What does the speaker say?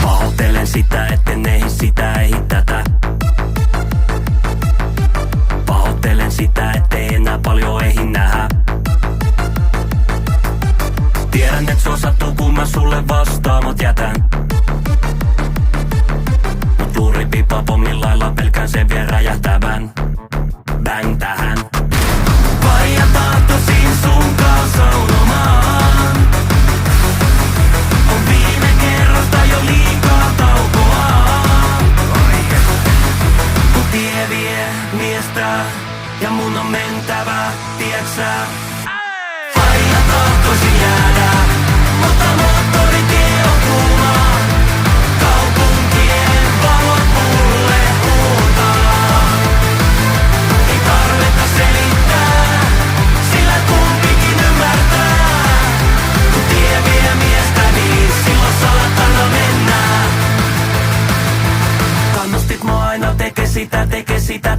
Pahoittelen sitä, etten ehdi sitä, ei tätä. Pahoittelen sitä, ettei enää paljon ehdi nähdä. Tiedän, et se osattuu, kun mä sulle vastaamat jätän. Mut luuripipa pommin lailla pelkään sen vie räjähtävän. Bang tähän. Vaija tahtoisin sunkaan saunomaan. On viime kerrasta jo liikaa taukoa. Kun tie vie miestä ja mun on mentävä, tieksä? Vaija tahtoisin jäädä, mutta moottoritie on kuuma. Kaupunkien valot mulle huutaa. Ei tarvetta selittää, sillä kumpikin ymmärtää. Kun tie vie miestä, niin silloin saatana mennään. Kannustit mua aina, teke sitä